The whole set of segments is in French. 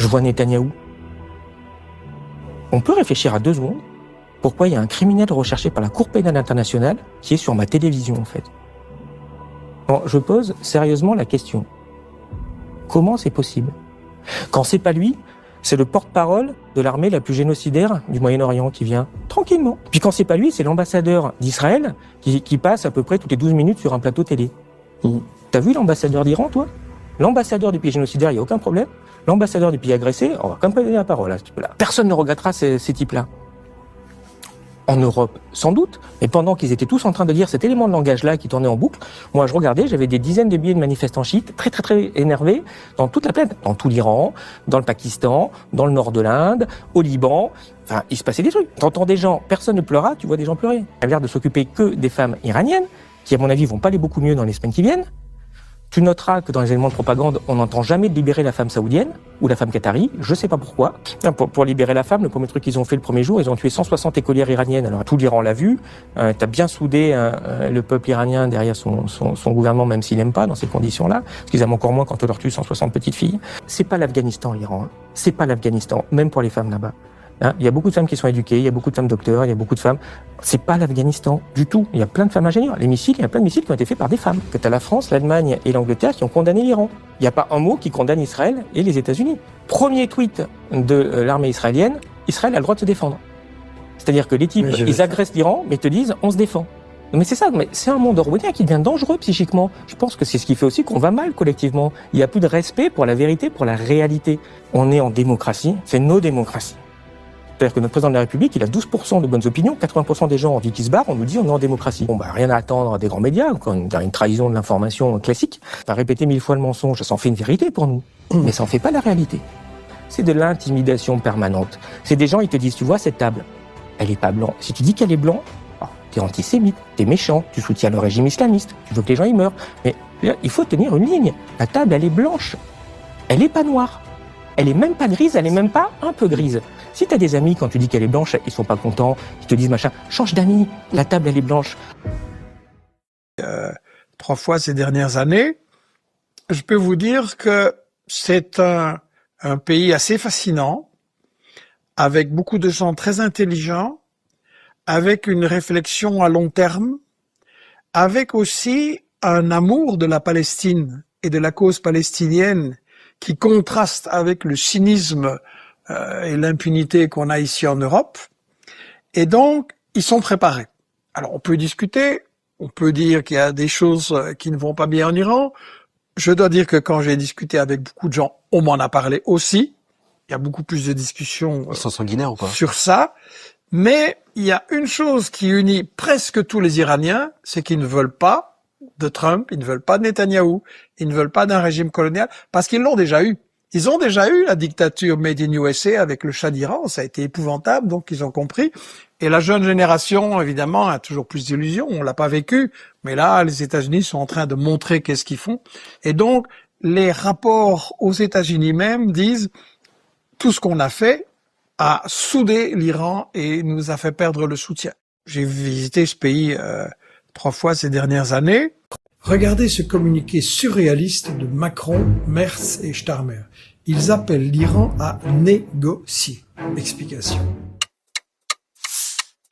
Je vois Netanyahou. On peut réfléchir à 2 secondes pourquoi il y a un criminel recherché par la Cour pénale internationale qui est sur ma télévision, en fait. Bon, je pose sérieusement la question. Comment c'est possible? Quand c'est pas lui, c'est le porte-parole de l'armée la plus génocidaire du Moyen-Orient qui vient tranquillement. Puis quand c'est pas lui, c'est l'ambassadeur d'Israël qui passe à peu près toutes les 12 minutes sur un plateau télé. T'as vu l'ambassadeur d'Iran, toi? L'ambassadeur du pays génocidaire, il n'y a aucun problème. L'ambassadeur du pays agressé, on va quand même pas donner la parole à ce type-là. Personne ne regrettera ces types-là. En Europe, sans doute, mais pendant qu'ils étaient tous en train de dire cet élément de langage-là qui tournait en boucle, moi je regardais, j'avais des dizaines de billets de manifestants chiites, très énervés, dans toute la planète, dans tout l'Iran, dans le Pakistan, dans le nord de l'Inde, au Liban, enfin, il se passait des trucs. T'entends des gens, personne ne pleura, tu vois des gens pleurer. Elle a l'air de s'occuper que des femmes iraniennes, qui à mon avis vont pas aller beaucoup mieux dans les semaines qui viennent. Tu noteras que dans les éléments de propagande, on n'entend jamais de libérer la femme saoudienne ou la femme qatari, je sais pas pourquoi. Pour libérer la femme, le premier truc qu'ils ont fait le premier jour, ils ont tué 160 écolières iraniennes. Alors tout l'Iran l'a vu, t'as bien soudé le peuple iranien derrière son gouvernement, même s'il n'aime pas dans ces conditions-là, parce qu'ils aiment encore moins quand on leur tue 160 petites filles. C'est pas l'Afghanistan, l'Iran. C'est pas l'Afghanistan, même pour les femmes là-bas. Il y a beaucoup de femmes qui sont éduquées, il y a beaucoup de femmes docteurs, il y a beaucoup de femmes. C'est pas l'Afghanistan du tout. Il y a plein de femmes ingénieurs. Les missiles, il y a plein de missiles qui ont été faits par des femmes. Que t'as la France, l'Allemagne et l'Angleterre qui ont condamné l'Iran. Il n'y a pas un mot qui condamne Israël et les États-Unis. Premier tweet de l'armée israélienne, Israël a le droit de se défendre. C'est-à-dire que les types, ils agressent l'Iran, mais te disent, on se défend. Mais c'est ça, mais c'est un monde orwellien qui devient dangereux psychiquement. Je pense que c'est ce qui fait aussi qu'on va mal collectivement. Il n'y a plus de respect pour la vérité, pour la réalité. On est en démocratie, c'est nos démocraties. C'est-à-dire que notre président de la République, il a 12% de bonnes opinions, 80% des gens ont envie qu'il se barre, on nous dit on est en démocratie. Bon, rien à attendre des grands médias, une trahison de l'information classique. On va répéter 1000 fois le mensonge, ça en fait une vérité pour nous. Mais ça en fait pas la réalité. C'est de l'intimidation permanente. C'est des gens, ils te disent, tu vois cette table, elle est pas blanche. Si tu dis qu'elle est blanche, t'es antisémite, t'es méchant, tu soutiens le régime islamiste, tu veux que les gens y meurent. Mais il faut tenir une ligne. La table, elle est blanche. Elle est pas noire. Elle est même pas grise, elle est même pas un peu grise. Si t'as des amis, quand tu dis qu'elle est blanche, ils sont pas contents, ils te disent machin, change d'amis, la table elle est blanche. 3 fois ces dernières années, je peux vous dire que c'est un pays assez fascinant, avec beaucoup de gens très intelligents, avec une réflexion à long terme, avec aussi un amour de la Palestine et de la cause palestinienne qui contraste avec le cynisme et l'impunité qu'on a ici en Europe. Et donc, ils sont préparés. Alors, on peut discuter, on peut dire qu'il y a des choses qui ne vont pas bien en Iran. Je dois dire que quand j'ai discuté avec beaucoup de gens, on m'en a parlé aussi. Il y a beaucoup plus de discussions Ils sont sanguinaires ou pas sur ça. Mais il y a une chose qui unit presque tous les Iraniens, c'est qu'ils ne veulent pas de Trump, ils ne veulent pas de Netanyahou, ils ne veulent pas d'un régime colonial, parce qu'ils l'ont déjà eu. Ils ont déjà eu la dictature made in USA avec le Shah d'Iran, ça a été épouvantable, donc ils ont compris. Et la jeune génération, évidemment, a toujours plus d'illusions, on l'a pas vécu, mais là, les États-Unis sont en train de montrer qu'est-ce qu'ils font. Et donc, les rapports aux États-Unis même disent, tout ce qu'on a fait a soudé l'Iran et nous a fait perdre le soutien. J'ai visité ce pays 3 fois ces dernières années. Regardez ce communiqué surréaliste de Macron, Merz et Starmer. Ils appellent l'Iran à négocier. Explication.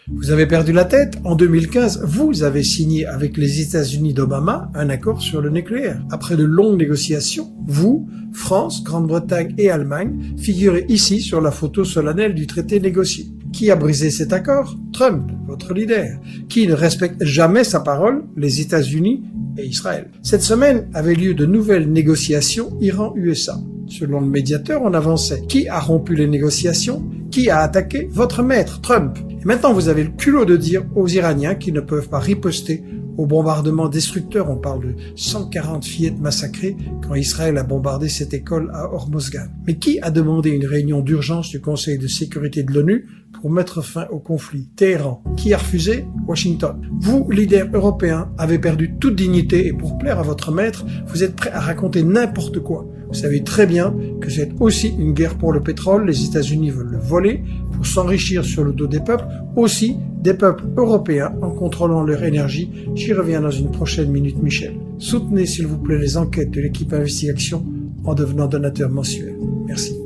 Vous avez perdu la tête? En 2015, vous avez signé avec les États-Unis d'Obama un accord sur le nucléaire. Après de longues négociations, vous, France, Grande-Bretagne et Allemagne, figurez ici sur la photo solennelle du traité négocié. Qui a brisé cet accord? Trump, votre leader. Qui ne respecte jamais sa parole? Les États-Unis et Israël. Cette semaine avaient lieu de nouvelles négociations Iran-USA. Selon le médiateur, on avançait. Qui a rompu les négociations? Qui a attaqué? Votre maître, Trump. Et maintenant, vous avez le culot de dire aux Iraniens qu'ils ne peuvent pas riposter aux bombardements destructeurs. On parle de 140 fillettes massacrées quand Israël a bombardé cette école à Hormozgan. Mais qui a demandé une réunion d'urgence du Conseil de sécurité de l'ONU pour mettre fin au conflit? Téhéran. Qui a refusé? Washington. Vous, leader européen, avez perdu toute dignité et pour plaire à votre maître, vous êtes prêt à raconter n'importe quoi. Vous savez très bien que c'est aussi une guerre pour le pétrole. Les États-Unis veulent le voler pour s'enrichir sur le dos des peuples, aussi des peuples européens en contrôlant leur énergie. J'y reviens dans une prochaine Minute Michel. Soutenez s'il vous plaît les enquêtes de l'équipe Investigation en devenant donateur mensuel. Merci.